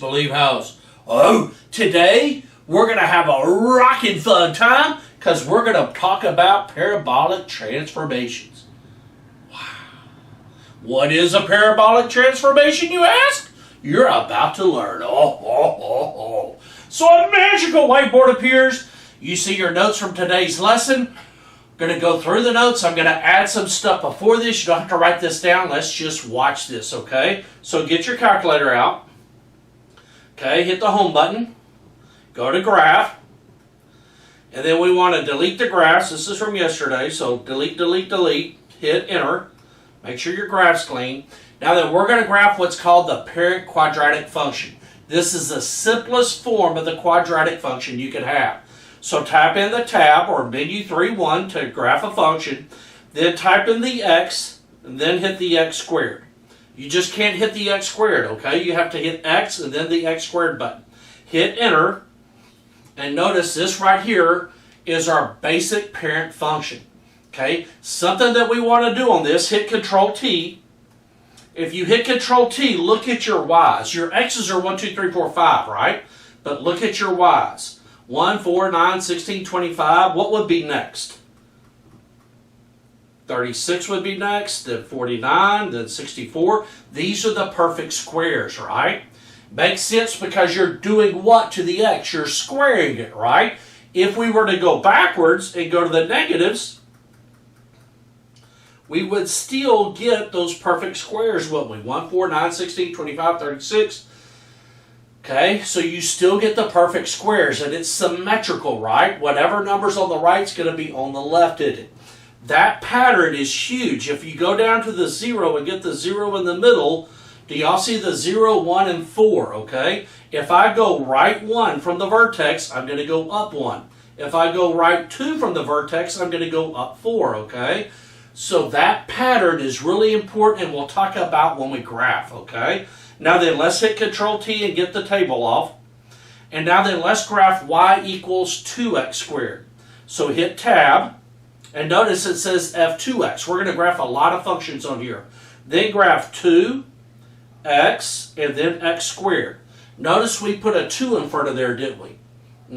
Believe House. Oh, today we're going to have a rockin' fun time because we're going to talk about parabolic transformations. Wow. What is a parabolic transformation, you ask? You're about to learn. So a magical whiteboard appears. You see your notes from today's lesson. I'm going to go through the notes. I'm going to add some stuff before this. You don't have to write this down. Let's just watch this, okay? So get your calculator out. Okay, hit the home button. Go to graph. And then we want to delete the graphs. This is from yesterday, so delete, delete, delete. Hit enter. Make sure your graph's clean. Now then, we're going to graph what's called the parent quadratic function. This is the simplest form of the quadratic function you can have. So type in the tab or menu 3-1 to graph a function. Then type in the x, and then hit the x squared. You just can't hit the x squared, okay? You have to hit x and then the x squared button. Hit enter, and notice this right here is our basic parent function, okay? Something that we want to do on this, hit Control T. If you hit Control T, look at your y's. Your x's are 1, 2, 3, 4, 5, right? But look at your y's. 1, 4, 9, 16, 25. What would be next? 36 would be next, then 49, then 64. These are the perfect squares, right? Makes sense because you're doing what to the x? You're squaring it, right? If we were to go backwards and go to the negatives, we would still get those perfect squares, wouldn't we? 1, 4, 9, 16, 25, 36. Okay, so you still get the perfect squares, and it's symmetrical, right? Whatever number's on the right is going to be on the left, isn't it? That pattern is huge. If you go down to the 0 and get the 0 in the middle, do y'all see the 0, 1, and 4, okay? If I go right 1 from the vertex, I'm going to go up 1. If I go right 2 from the vertex, I'm going to go up 4, okay? So that pattern is really important, and we'll talk about when we graph, okay? Now then, let's hit Control T and get the table off. And now then, let's graph y equals 2x squared. So hit tab. And notice it says f2x. We're going to graph a lot of functions on here. Then graph 2x and then x squared. Notice we put a 2 in front of there, didn't we?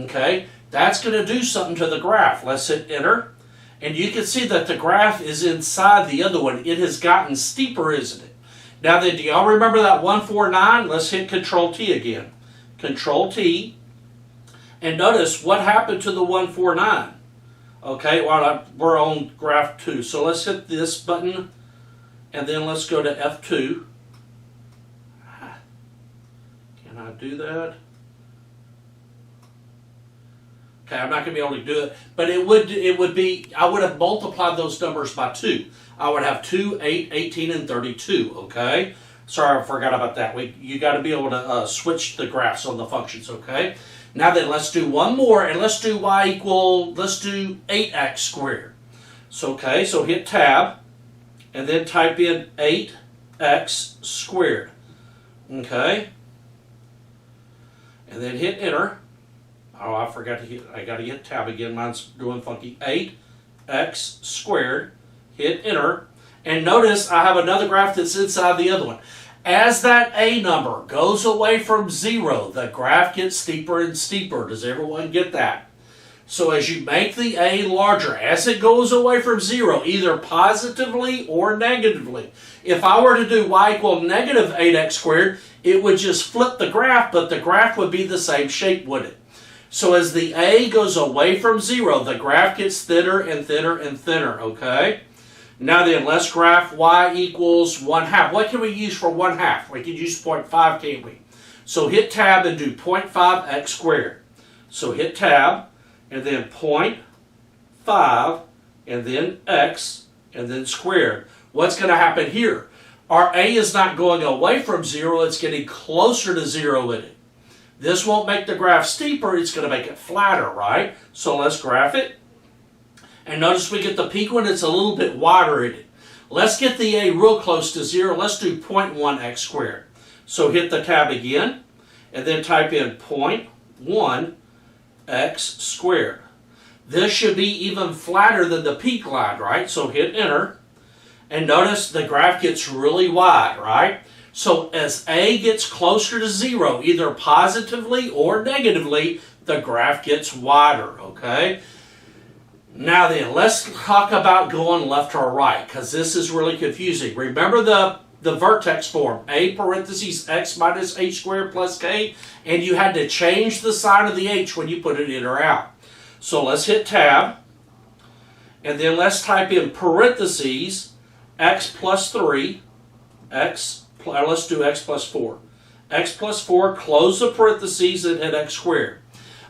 Okay, that's going to do something to the graph. Let's hit enter. And you can see that the graph is inside the other one. It has gotten steeper, isn't it? Now then, do y'all remember that 149? Let's hit Control T again. Control T. And notice what happened to the 149. Okay, well, we're on graph 2. So let's hit this button, and then let's go to F2. Can I do that? Okay, I'm not going to be able to do it, but it would be, I would have multiplied those numbers by 2. I would have 2, 8, 18, and 32, okay? Sorry, I forgot about that. You got to be able to switch the graphs on the functions, okay? Now then, let's do one more, and let's do y equal, let's do 8x squared. So, okay, so hit tab, and then type in 8x squared. Okay? And then hit enter. Oh, I forgot to hit, I got to hit tab again. Mine's doing funky. 8x squared. Hit enter. And notice I have another graph that's inside the other one. As that A number goes away from 0, the graph gets steeper and steeper. Does everyone get that? So as you make the A larger, as it goes away from 0, either positively or negatively. If I were to do y equal negative 8x squared, it would just flip the graph, but the graph would be the same shape, wouldn't it? So as the A goes away from 0, the graph gets thinner and thinner and thinner, okay? Now then, let's graph y equals 1/2. What can we use for 1/2? We can use 0.5, can't we? So hit tab and do 0.5x squared. So hit tab, and then 0.5, and then x, and then squared. What's going to happen here? Our A is not going away from 0, it's getting closer to 0 in it. This won't make the graph steeper, it's going to make it flatter, right? So let's graph it. And notice we get the peak when it's a little bit wider in it. Let's get the A real close to 0. Let's do 0.1x squared. So hit the tab again, and then type in 0.1x squared. This should be even flatter than the peak line, right? So hit enter. And notice the graph gets really wide, right? So as a gets closer to 0, either positively or negatively, the graph gets wider, okay? Now then, let's talk about going left or right, because this is really confusing. Remember the vertex form, a parentheses x minus h squared plus k, and you had to change the sign of the h when you put it in or out. So let's hit tab, and then let's type in parentheses x plus 3, let's do x plus 4. X plus 4, close the parentheses and hit x squared.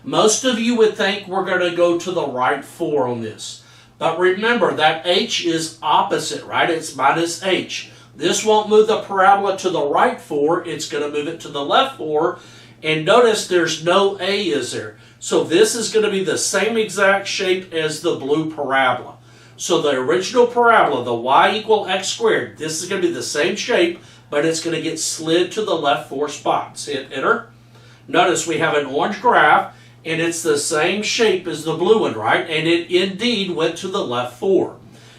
Most of you would think we're going to go to the right 4 on this. But remember, that h is opposite, right? It's minus h. This won't move the parabola to the right 4. It's going to move it to the left 4. And notice there's no a, is there? So this is going to be the same exact shape as the blue parabola. So the original parabola, the y equal x squared, this is going to be the same shape, but it's going to get slid to the left 4 spots. Hit enter. Notice we have an orange graph, and it's the same shape as the blue one, right? And it indeed went to the left 4.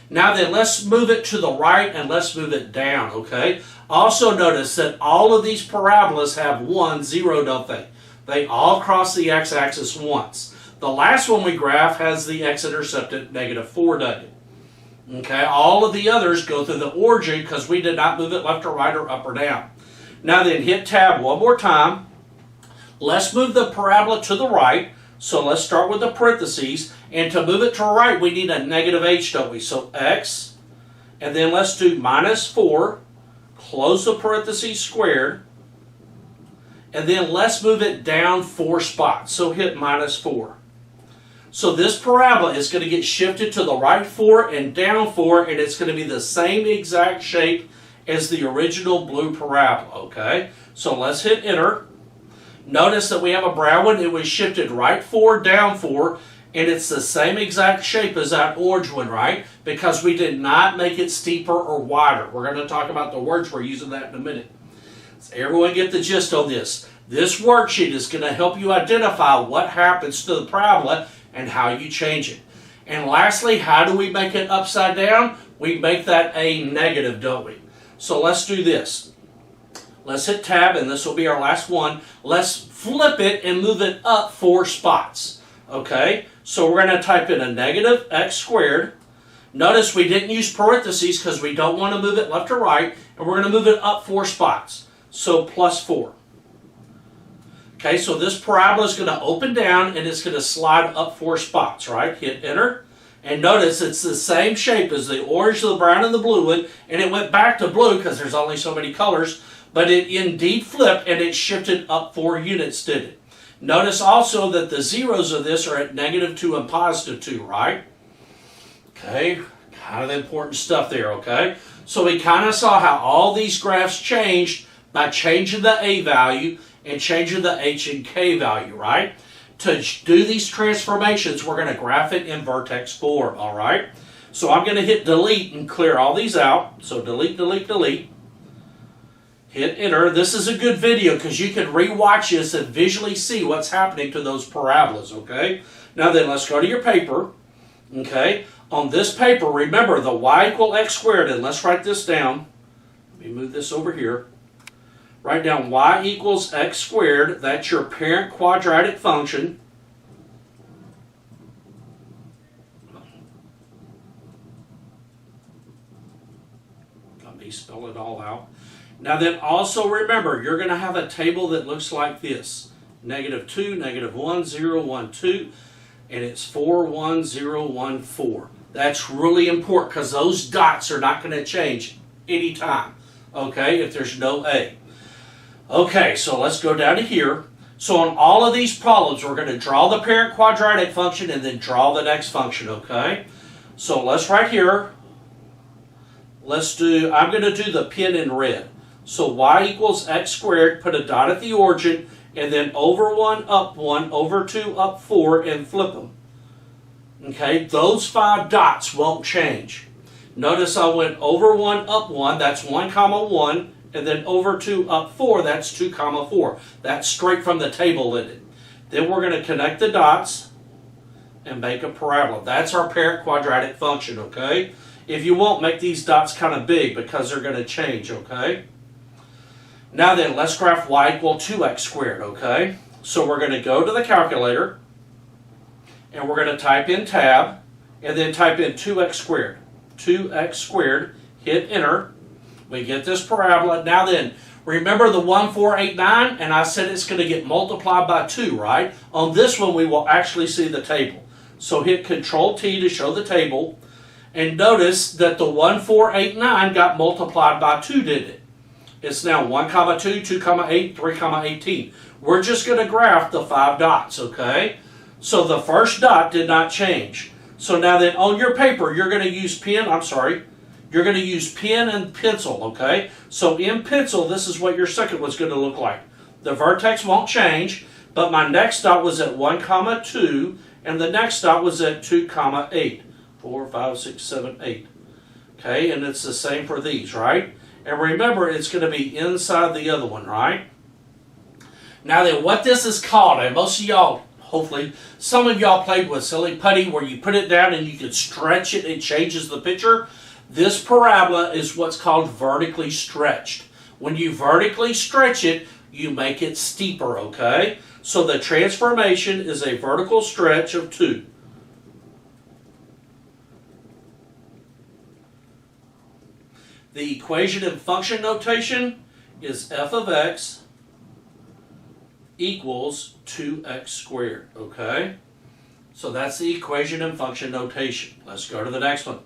Now then, let's move it to the right and let's move it down, okay? Also notice that all of these parabolas have 1, 0, don't they? They all cross the x-axis once. The last one we graph has the x-intercept at -4, doesn't it? Okay, all of the others go through the origin because we did not move it left or right or up or down. Now then, hit tab one more time. Let's move the parabola to the right. So let's start with the parentheses. And to move it to the right, we need a negative h, don't we? So x, and then let's do -4, close the parentheses squared, and then let's move it down 4 spots. So hit -4. So this parabola is going to get shifted to the right 4 and down 4, and it's going to be the same exact shape as the original blue parabola, okay? So let's hit enter. Notice that we have a brown one. It was shifted right 4, down 4, and it's the same exact shape as that orange one, right? Because we did not make it steeper or wider. We're going to talk about the words we're using that in a minute. So everyone get the gist on this. This worksheet is going to help you identify what happens to the parabola and how you change it. And lastly, how do we make it upside down? We make that a negative, don't we? So let's do this. Let's hit tab, and this will be our last one. Let's flip it and move it up 4 spots. Okay, so we're going to type in a negative x squared. Notice we didn't use parentheses because we don't want to move it left or right, and we're going to move it up 4 spots. So +4. Okay, so this parabola is going to open down and it's going to slide up 4 spots, right? Hit enter. And notice it's the same shape as the orange, the brown, and the blue one, and it went back to blue because there's only so many colors, but it indeed flipped and it shifted up 4 units, did it? Notice also that the zeros of this are at -2 and +2, right? Okay, kind of important stuff there, okay? So we kind of saw how all these graphs changed by changing the a value and changing the h and k value, right? To do these transformations, we're going to graph it in vertex form, all right? So I'm going to hit delete and clear all these out. So delete, delete, delete. Hit enter. This is a good video because you can rewatch this and visually see what's happening to those parabolas, okay? Now then, let's go to your paper, okay? On this paper, remember the y equal x squared, and let's write this down. Let me move this over here. Write down y equals x squared. That's your parent quadratic function. Let me spell it all out. Now then also remember, you're going to have a table that looks like this. -2, -1, 0, 1, 2, and it's 4, 1, 0, 1, 4. That's really important because those dots are not going to change anytime, okay, if there's no a. Okay, so let's go down to here. So on all of these problems, we're going to draw the parent quadratic function and then draw the next function, okay? So let's right here, I'm going to do the pin in red. So y equals x squared, put a dot at the origin, and then over 1, up 1, over 2, up 4, and flip them. Okay, those 5 dots won't change. Notice I went over 1, up 1, that's 1, 1, and then over 2, up 4, that's 2, 4. That's straight from the table, isn't it? Then we're going to connect the dots and make a parabola. That's our parent quadratic function, okay? If you won't, make these dots kind of big because they're going to change, okay? Now then, let's graph y equal 2x squared, okay? So we're going to go to the calculator, and we're going to type in tab, and then type in 2x squared. 2x squared, hit enter. We get this parabola. Now then, remember the 1, 4, 8, 9? And I said it's going to get multiplied by 2, right? On this one, we will actually see the table. So hit Control-T to show the table. And notice that the 1, 4, 8, 9 got multiplied by 2, didn't it? It's now 1, 2, 2, 8, 3, 18. We're just going to graph the 5 dots, okay? So the first dot did not change. So now then on your paper, you're going to use you're going to use pen and pencil, okay? So in pencil, this is what your second one's going to look like. The vertex won't change, but my next dot was at 1, 2, and the next dot was at 2, 8. 4, 5, 6, 7, 8. Okay, and it's the same for these, right? And remember, it's going to be inside the other one, right? Now then, what this is called, and most of y'all, hopefully, some of y'all played with silly putty where you put it down and you can stretch it, it changes the picture. This parabola is what's called vertically stretched. When you vertically stretch it, you make it steeper, okay? So the transformation is a vertical stretch of 2. The equation in function notation is f of x equals 2x squared, okay? So that's the equation in function notation. Let's go to the next one.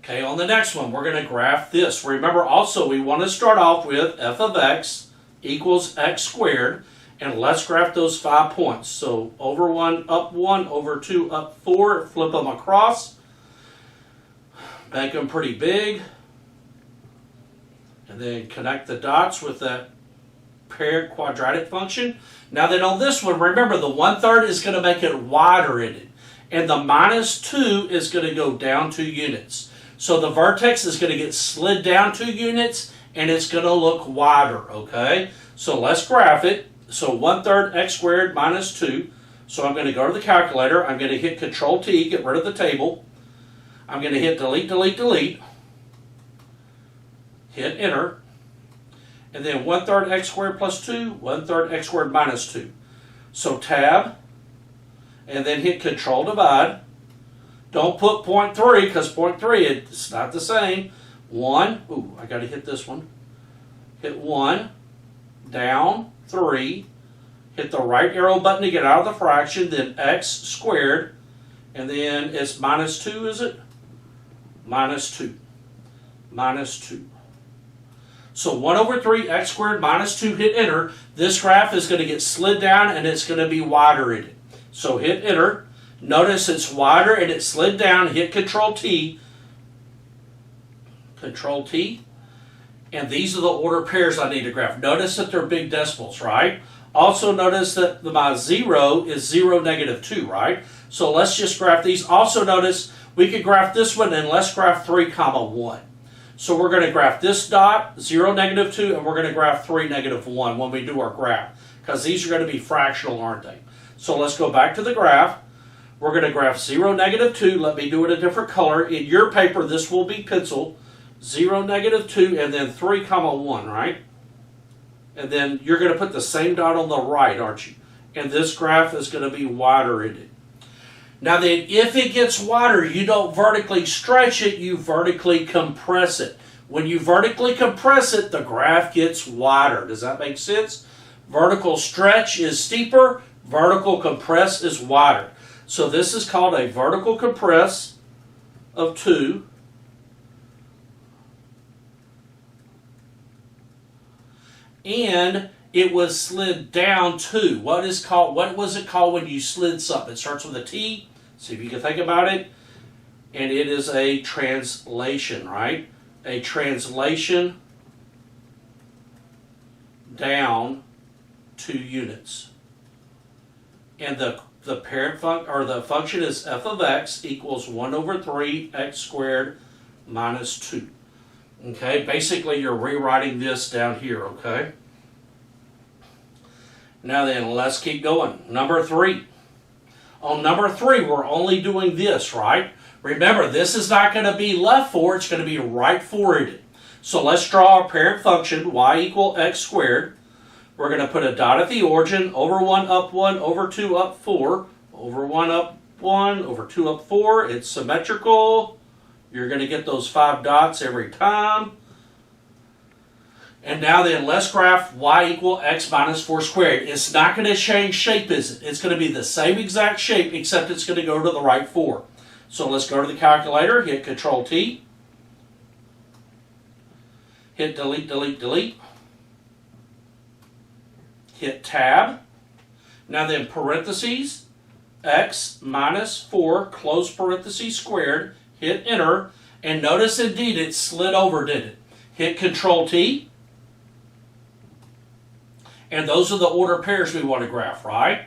Okay, on the next one, we're going to graph this. Remember also, we want to start off with f of x equals x squared, and let's graph those 5 points. So over 1, up 1, over 2, up 4, flip them across. Make them pretty big, and then connect the dots with that paired quadratic function. Now then on this one, remember the 1/3 is going to make it wider in it, and the -2 is going to go down 2 units. So the vertex is going to get slid down 2 units, and it's going to look wider, okay? So let's graph it. So 1/3 x squared minus 2. So I'm going to go to the calculator. I'm going to hit Control-T, get rid of the table. I'm going to hit delete, delete, delete, hit enter, and then 1/3 x squared plus 2, 1/3 x squared minus 2. So tab, and then hit Control divide. Don't put 0.3 because 0.3, it's not the same. 1, ooh, I got to hit this one. Hit 1, down, 3, hit the right arrow button to get out of the fraction, then x squared, and then it's minus 2, is it? Minus 2. Minus 2. So 1/3 x squared minus 2, hit enter. This graph is going to get slid down and it's going to be wider in it. So hit enter. Notice it's wider and it slid down. Hit Control-T. Control-T. And these are the order pairs I need to graph. Notice that they're big decimals, right? Also notice that my 0 is 0, -2, right? So let's just graph these. Also notice we could graph this one, and let's graph 3, 1. So we're going to graph this dot, 0, -2, and we're going to graph 3, -1 when we do our graph. Because these are going to be fractional, aren't they? So let's go back to the graph. We're going to graph 0, -2. Let me do it a different color. In your paper, this will be pencil. 0, -2, and then 3, 1, right? And then you're going to put the same dot on the right, aren't you? And this graph is going to be wider in it. Now then, if it gets wider, you don't vertically stretch it, you vertically compress it. When you vertically compress it, the graph gets wider. Does that make sense? Vertical stretch is steeper, vertical compress is wider. So this is called a vertical compress of 2. And it was slid down 2. What was it called when you slid something? It starts with a T. See if you can think about it. And it is a translation, right? A translation down 2 units. And the parent function is f of x equals 1/3 x squared minus 2. Okay, basically you're rewriting this down here, okay? Now then, let's keep going. Number 3. On number 3, we're only doing this, right? Remember, this is not going to be left forward, it's going to be right forwarded. So let's draw our parent function, y equal x squared. We're going to put a dot at the origin, over 1, up 1, over 2, up 4, over 1, up 1, over 2, up 4. It's symmetrical. You're going to get those 5 dots every time. And now then, let's graph y equal x minus 4 squared. It's not going to change shape, is it? It's going to be the same exact shape, except it's going to go to the right 4. So let's go to the calculator, hit Control T, hit delete, delete, delete, hit Tab. Now then, parentheses, x minus 4, close parentheses squared, hit Enter, and notice indeed it slid over, didn't it? Hit Control T. And those are the order pairs we want to graph, right?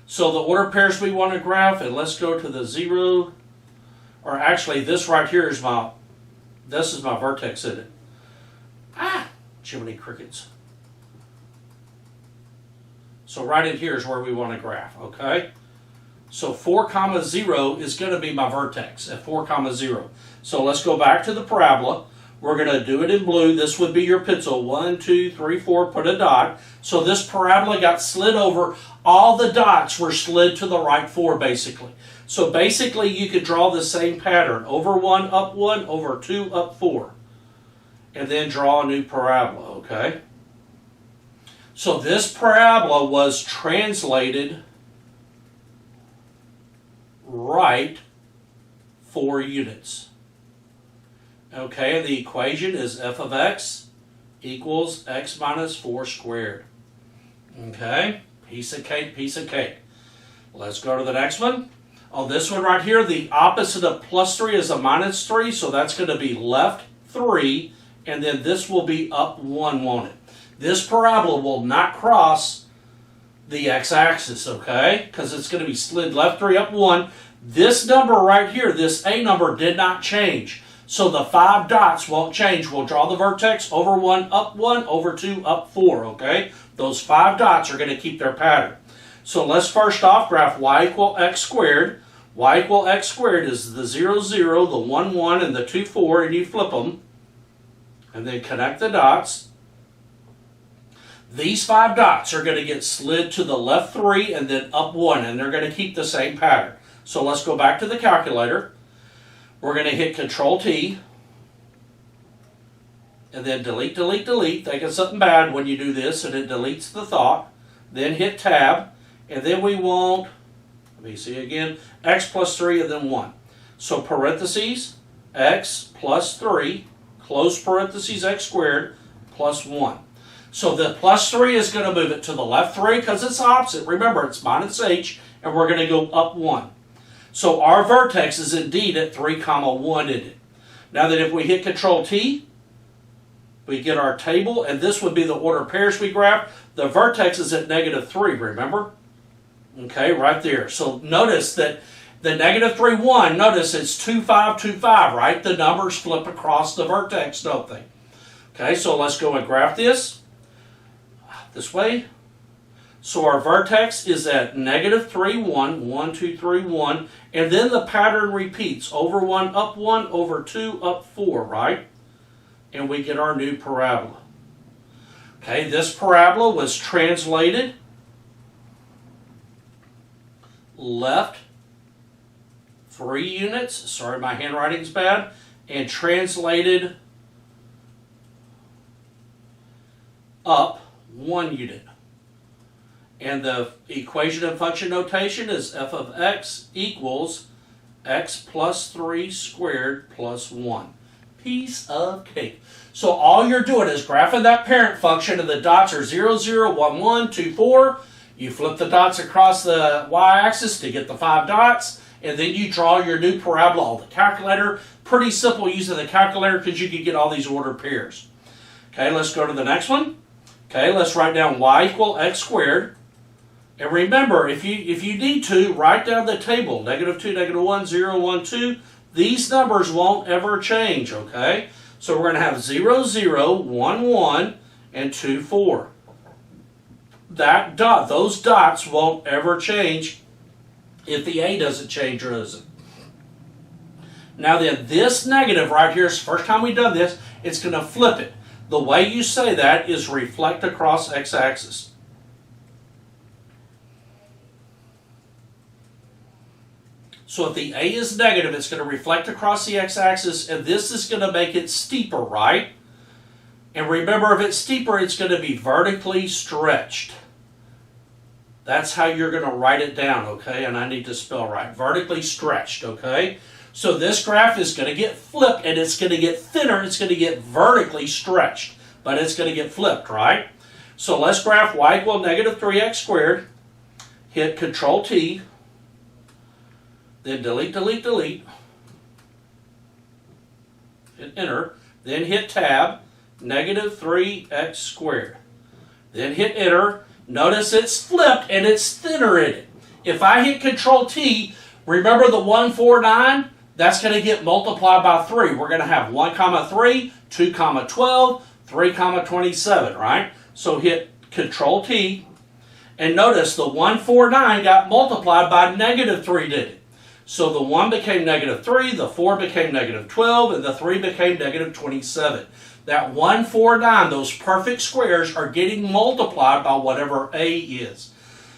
So the order pairs we want to graph, and let's go to the 0, or actually this right here is this is my vertex, isn't it? Ah, Jiminy Crickets. So right in here is where we want to graph, okay? So 4, 0 is going to be my vertex at 4, 0. So let's go back to the parabola. We're going to do it in blue. This would be your pencil. 1, 2, 3, 4, put a dot. So this parabola got slid over. All the dots were slid to the right 4, basically. So basically, you could draw the same pattern. Over 1, up 1, over 2, up 4. And then draw a new parabola, okay? So this parabola was translated right 4 units. Okay, and the equation is f of x equals x minus 4 squared. Okay, piece of cake, piece of cake. Let's go to the next one. On this one right here, the opposite of plus 3 is a minus 3, so that's going to be left 3, and then this will be up 1, won't it? This parabola will not cross the x-axis, okay? Because it's going to be slid left 3, up 1. This number right here, this A number, did not change. So the 5 dots won't change. We'll draw the vertex, over 1, up 1, over 2, up 4, okay? Those 5 dots are going to keep their pattern. So let's first off graph y equal x squared. Y equal x squared is the 0, 0, the 1, 1, and the 2, 4, and you flip them. And then connect the dots. These 5 dots are going to get slid to the left 3 and then up 1, and they're going to keep the same pattern. So let's go back to the calculator. We're going to hit Control T, and then delete, delete, delete. Think of something bad when you do this, and it deletes the thought. Then hit Tab, and then we want, let me see again, x plus 3 and then 1. So parentheses, x plus 3, close parentheses, x squared, plus 1. So the plus 3 is going to move it to the left 3 because it's opposite. Remember, it's minus h, and we're going to go up 1. So our vertex is indeed at 3, 1, isn't it? Now that if we hit Control T, we get our table, and this would be the order pairs we graphed. The vertex is at negative 3, remember? Okay, right there. So notice that the negative 3, 1, notice it's 2, 5, 2, 5, right? The numbers flip across the vertex, don't they? Okay, so let's go and graph this way. So our vertex is at negative 3, 1, 1, 2, 3, 1, and then the pattern repeats, over 1, up 1, over 2, up 4, right? And we get our new parabola. Okay, this parabola was translated left 3 units, sorry my handwriting's bad, and translated up 1 unit. And the equation and function notation is f of x equals x plus 3 squared plus 1. Piece of cake. So all you're doing is graphing that parent function, and the dots are 0, 0, 1, 1, 2, 4. You flip the dots across the y-axis to get the 5 dots, and then you draw your new parabola on the calculator. Pretty simple using the calculator because you can get all these ordered pairs. Okay, let's go to the next one. Okay, let's write down y equal x squared. And remember, if you need to, write down the table. Negative 2, negative 1, 0, 1, 2. These numbers won't ever change, okay? So we're going to have 0, 0, 1, 1, and 2, 4. Those dots won't ever change if the A doesn't change, or does it? Now then, this negative right here is the first time we've done this, it's going to flip it. The way you say that is reflect across x-axis. So if the A is negative, it's going to reflect across the x-axis, and this is going to make it steeper, right? And remember, if it's steeper, it's going to be vertically stretched. That's how you're going to write it down, okay? And I need to spell right. Vertically stretched, okay? So this graph is going to get flipped, and it's going to get thinner. It's going to get vertically stretched, but it's going to get flipped, right? So let's graph y equal negative 3x squared. Hit Control T. Then delete, delete, delete. Hit Enter. Then hit Tab. Negative 3x squared. Then hit Enter. Notice it's flipped and it's thinner in it. If I hit Control T, remember the 149? That's going to get multiplied by 3. We're going to have 1 comma 3, 2 comma 12, 3 comma 27, right? So hit Control T. And notice the 149 got multiplied by negative 3, did it? So the 1 became negative 3, the 4 became negative 12, and the 3 became negative 27. That 149, those perfect squares, are getting multiplied by whatever A is.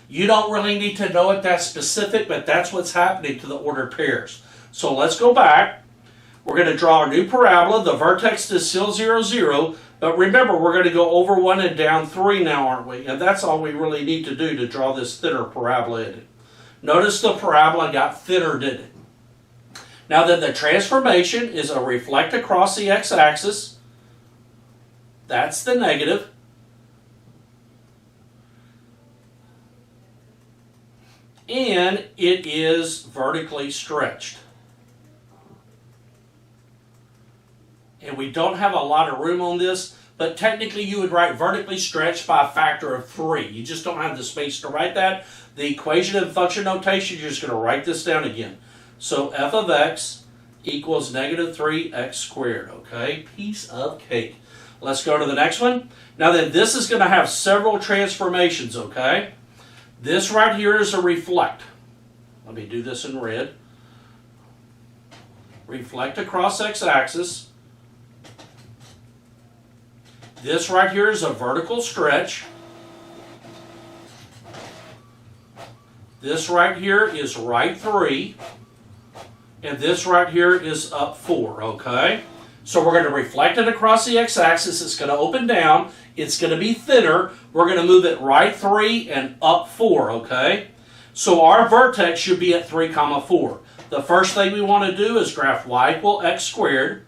You don't really need to know it that specific, but that's what's happening to the ordered pairs. So let's go back. We're going to draw a new parabola. The vertex is still 0, 0. But remember, we're going to go over 1 and down 3 now, aren't we? And that's all we really need to do to draw this thinner parabola in it. Notice the parabola got thinner, didn't it? Now then, the transformation is a reflect across the x-axis. That's the negative. And it is vertically stretched. And we don't have a lot of room on this, but technically you would write vertically stretched by a factor of 3. You just don't have the space to write that. The equation and function notation, you're just going to write this down again. So f of x equals negative 3x squared, okay? Piece of cake. Let's go to the next one. Now then, this is going to have several transformations, okay? This right here is a reflect. Let me do this in red. Reflect across x-axis. This right here is a vertical stretch. This right here is right 3. And this right here is up 4, okay? So we're going to reflect it across the x-axis. It's going to open down. It's going to be thinner. We're going to move it right 3 and up 4, okay? So our vertex should be at 3 comma 4. The first thing we want to do is graph y equal x squared.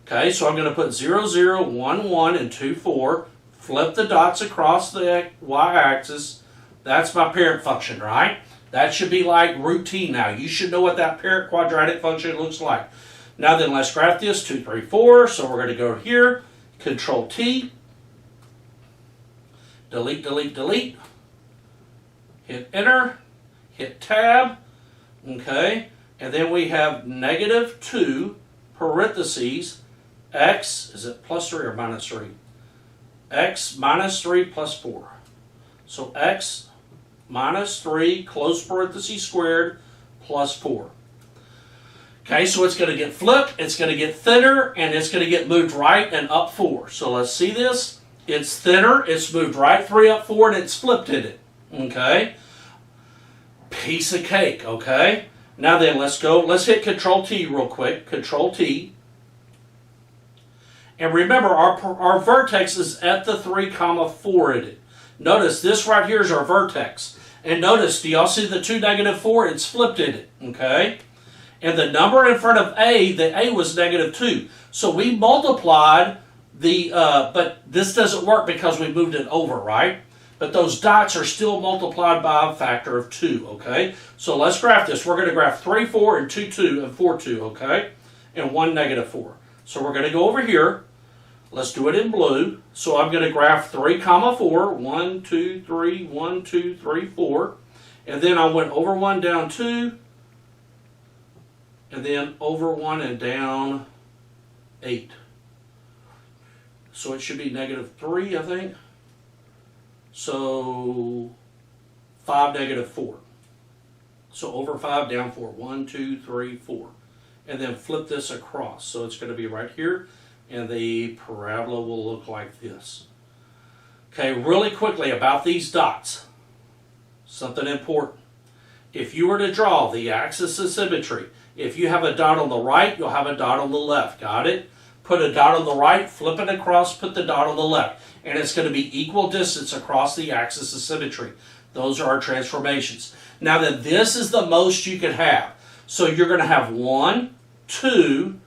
Okay, so I'm going to put 0, 0, 1, 1, and 2, 4. Flip the dots across the y-axis. That's my parent function, right? That should be like root t now. You should know what that parent quadratic function looks like. Now then, let's graph this, 2, 3, 4. So we're going to go here, Control T, delete, delete, delete, hit Enter, hit Tab, okay, and then we have negative 2 parentheses, x, is it plus 3 or minus 3? X minus 3 plus 4. So x minus 3, close parentheses squared, plus 4. Okay, so it's going to get flipped, it's going to get thinner, and it's going to get moved right and up 4. So let's see this. It's thinner, it's moved right 3 up 4, and it's flipped in it. Okay? Piece of cake, okay? Now then, let's hit Control T real quick. Control T. And remember, our vertex is at the 3 comma 4 in it. Notice this right here is our vertex. And notice, do y'all see the 2 negative 4? It's flipped in it, okay? And the number in front of A, the A was negative 2. So we multiplied the, but this doesn't work because we moved it over, right? But those dots are still multiplied by a factor of 2, okay? So let's graph this. We're going to graph 3, 4, and 2, 2, and 4, 2, okay? And 1, negative 4. So we're going to go over here. Let's do it in blue. So I'm going to graph 3 comma 4. 1, 2, 3, 1, 2, 3, 4. And then I went over 1, down 2. And then over 1 and down 8. So it should be negative 3, I think. So 5, negative 4. So over 5, down 4. 1, 2, 3, 4. and then flip this across. So it's going to be right here, and the parabola will look like this. Okay, really quickly about these dots. Something important. If you were to draw the axis of symmetry, if you have a dot on the right, you'll have a dot on the left. Got it? Put a dot on the right, flip it across, put the dot on the left. And it's going to be equal distance across the axis of symmetry. Those are our transformations. Now then, this is the most you can have. So you're going to have 1, 2,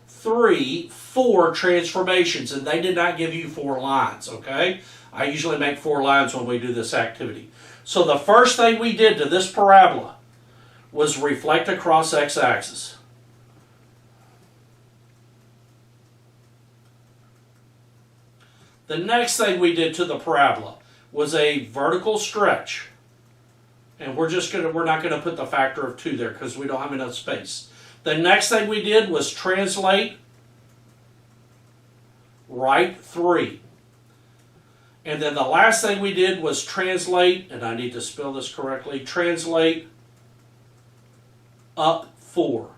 3, 4 transformations. And they did not give you 4 lines, okay? I usually make 4 lines when we do this activity. So the first thing we did to this parabola was reflect across x-axis. The next thing we did to the parabola was a vertical stretch. And we're not gonna put the factor of 2 there because we don't have enough space. The next thing we did was translate right 3. And then the last thing we did was translate, and I need to spell this correctly, translate up 4.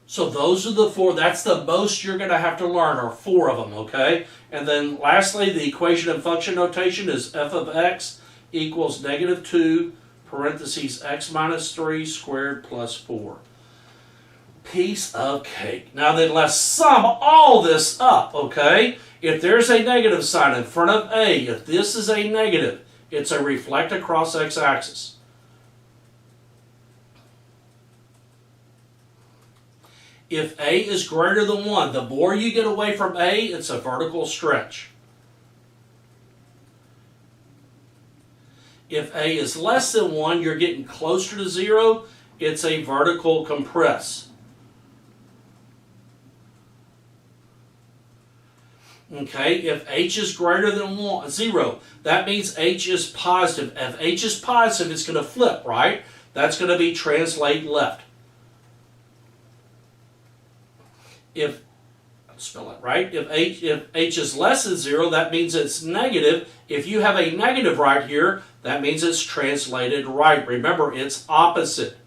So those are the 4. That's the most you're going to have to learn, are 4 of them, okay? And then lastly, the equation and function notation is f of x equals -2 parentheses x minus 3 squared plus 4. Piece of cake. Now then, let's sum all this up, okay? If there's a negative sign in front of A, if this is a negative, it's a reflect across x-axis. If A is greater than 1, the more you get away from A, it's a vertical stretch. If A is less than 1, you're getting closer to 0, it's a vertical compress. Okay, if H is greater than 0, that means H is positive. If H is positive, it's going to flip, right? That's going to be translate left. If, spell it right, if H is less than 0, that means it's negative. If you have a negative right here, that means it's translated right. Remember, it's opposite.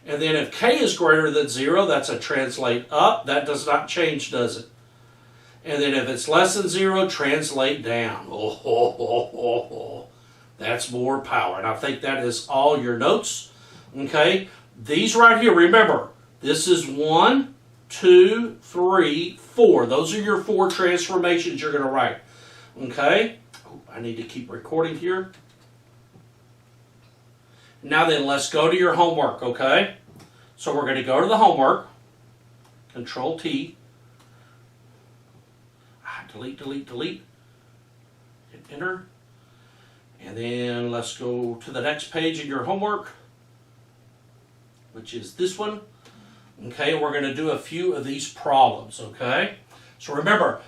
And then if K is greater than 0, that's a translate up. That does not change, does it? And then if it's less than 0, translate down. That's more power. And I think that is all your notes. Okay? These right here, remember, this is 1, 2, 3, 4. Those are your 4 transformations you're going to write. Okay? I need to keep recording here. Now then, let's go to your homework, okay? So we're going to go to the homework. Control T. Delete, delete, delete. Hit enter. And then let's go to the next page in your homework, which is this one. Okay, we're going to do a few of these problems, okay? So remember,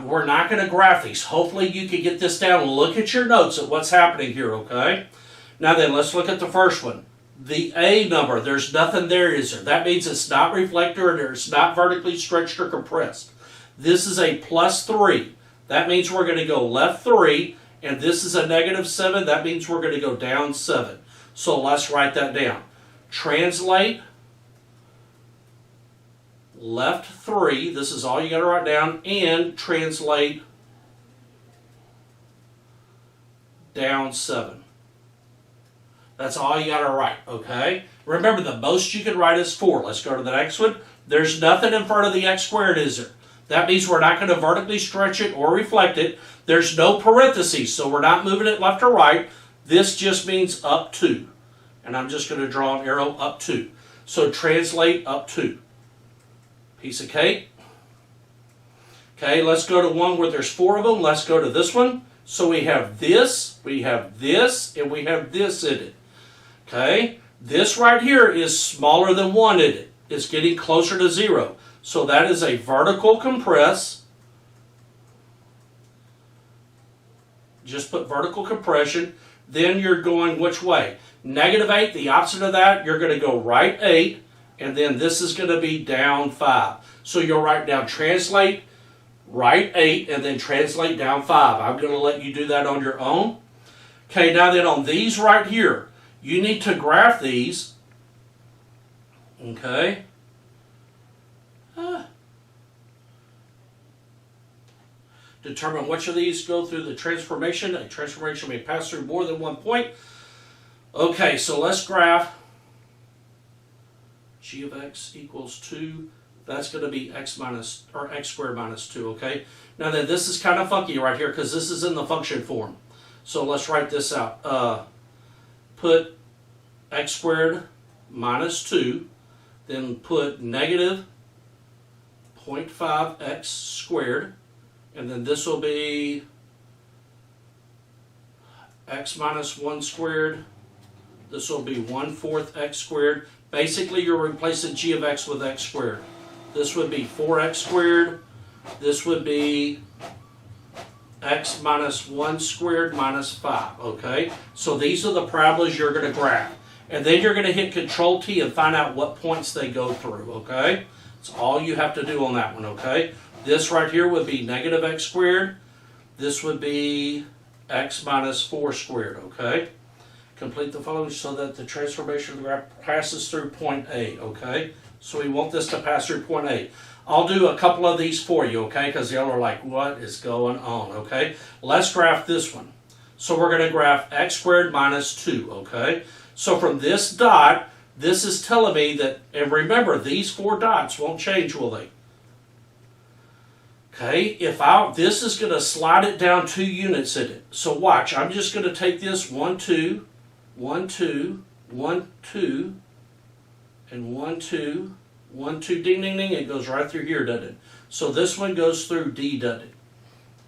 we're not going to graph these. Hopefully you can get this down and look at your notes at what's happening here, okay? Now then, let's look at the first one. The A number, there's nothing there, is there? That means it's not reflector and it's not vertically stretched or compressed. This is a +3. That means we're going to go left 3, and this is a -7. That means we're going to go down 7. So let's write that down. Translate left 3. This is all you got to write down. And translate down 7. That's all you got to write, okay? Remember, the most you can write is 4. Let's go to the next one. There's nothing in front of the x squared, is there? That means we're not going to vertically stretch it or reflect it. There's no parentheses, so we're not moving it left or right. This just means up 2. And I'm just going to draw an arrow up 2. So translate up 2. Piece of cake. Okay, let's go to one where there's 4 of them. Let's go to this one. So we have this, and we have this in it. Okay, this right here is smaller than 1 in it. It's getting closer to 0. So that is a vertical compress. Just put vertical compression. Then you're going which way? -8, the opposite of that, you're going to go right 8. And then this is going to be down 5. So you'll write down translate right 8 and then translate down 5. I'm going to let you do that on your own. Okay, now then on these right here, you need to graph these Okay. Determine which of these go through the transformation. A transformation may pass through more than one point. Okay, so let's graph g of x equals 2. That's going to be x squared minus 2, okay? Now then, this is kind of funky right here because this is in the function form. So let's write this out. Put x squared minus 2, then put negative 0.5x squared, and then this will be x minus 1 squared. This will be 1/4 x squared. Basically, you're replacing g of x with x squared. This would be 4x squared. This would be x minus 1 squared minus 5, okay? So these are the parabolas you're going to graph. And then you're going to hit Control T and find out what points they go through, okay? That's all you have to do on that one, okay? This right here would be negative x squared. This would be x minus 4 squared, okay? Complete the following so that the transformation graph passes through point A, okay? So we want this to pass through point A. I'll do a couple of these for you, okay? Because y'all are like, what is going on, okay? Let's graph this one. So we're going to graph x squared minus 2, okay? So from this dot, this is telling me that, and remember, these 4 dots won't change, will they? Okay, this is going to slide it down 2 units in it. So watch, I'm just going to take this 1, 2, 1, 2, 1, 2, and 1, 2, 1, 2, ding, ding, ding. It goes right through here, doesn't it? So this one goes through D, doesn't it?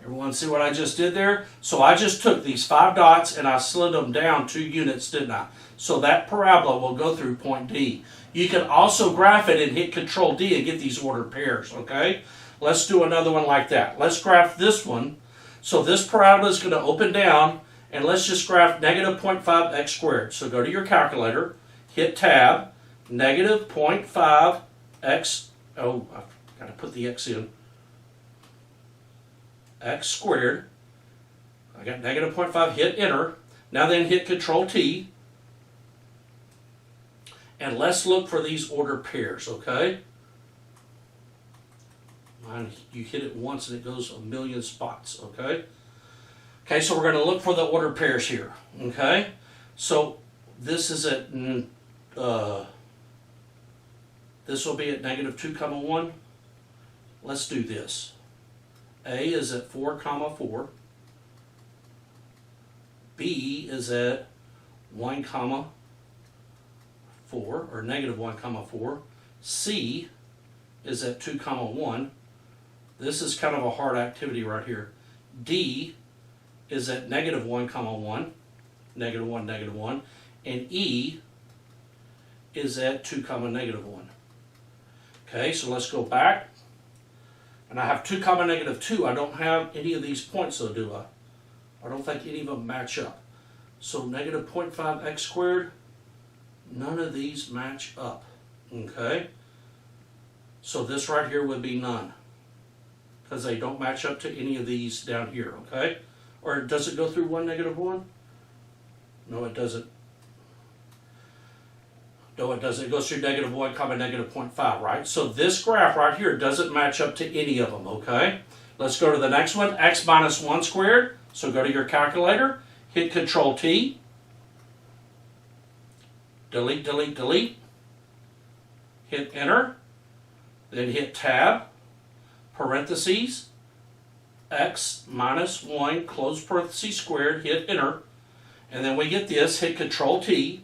Everyone see what I just did there? So I just took these 5 dots and I slid them down 2 units, didn't I? So that parabola will go through point D. You can also graph it and hit Control D and get these ordered pairs, okay? Let's do another one like that. Let's graph this one. So this parabola is going to open down, and let's just graph negative 0.5 x squared. So go to your calculator, hit tab, negative 0.5 x, oh, I've got to put the x in, x squared. I got negative 0.5, hit enter. Now then hit Control T. And let's look for these ordered pairs, okay? Mine, you hit it once and it goes a million spots, okay? Okay, so we're going to look for the ordered pairs here, okay? So this is at, this will be at negative 2, 1. Let's do this. A is at 4, 4. B is at 1, 4, or negative 1, 4. C is at 2, 1. This is kind of a hard activity right here. D is at negative 1, 1, negative 1, negative 1. And E is at 2, negative 1. Okay, so let's go back. And I have 2, negative 2. I don't have any of these points though, do I? I don't think any of them match up. So negative 0.5 x squared, none of these match up, okay? So this right here would be none, because they don't match up to any of these down here, okay? Or does it go through 1, negative 1? No, it doesn't. No, it doesn't. It goes through negative 1, negative 0.5, right? So this graph right here doesn't match up to any of them, okay? Let's go to the next one, x minus 1 squared. So go to your calculator, hit Control T, delete, delete, delete, hit enter, then hit tab, parentheses, x minus 1, close parentheses squared, hit enter, and then we get this, hit Control T.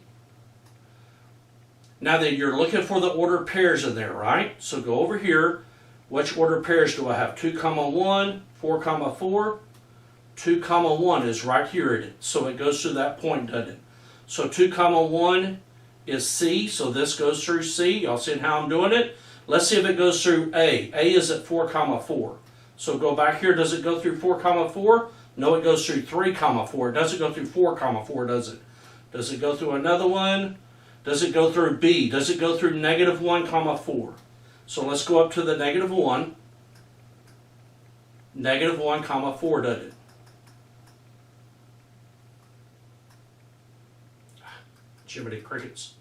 Now then you're looking for the ordered pairs in there, right? So go over here, which ordered pairs do I have? 2, 1, 4, 4, 2, 1 is right here in it. So it goes through that point, doesn't it? So 2, 1 is C, so this goes through C. Y'all seeing how I'm doing it? Let's see if it goes through A. A is at 4, 4. So go back here. Does it go through 4, 4? No, it goes through 3, 4. It doesn't go through 4, 4, does it? Does it go through another one? Does it go through B? Does it go through negative 1, 4? So let's go up to the negative 1. Negative 1, 4, does it? Jiminy crickets.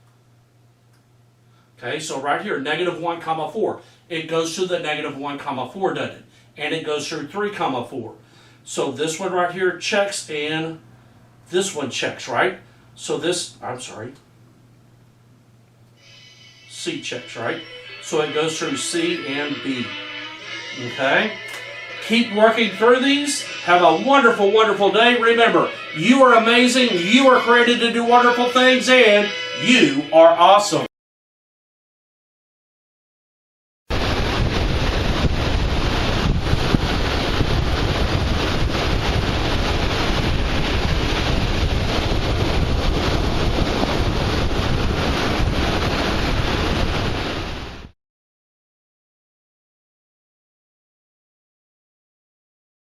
Okay, so right here, negative 1 comma 4. It goes through the negative 1 comma 4, doesn't it? And it goes through 3 comma 4. So this one right here checks and this one checks, right? So this, I'm sorry, C checks, right? So it goes through C and B. Okay? Keep working through these. Have a wonderful, wonderful day. Remember, you are amazing, you are created to do wonderful things, and you are awesome.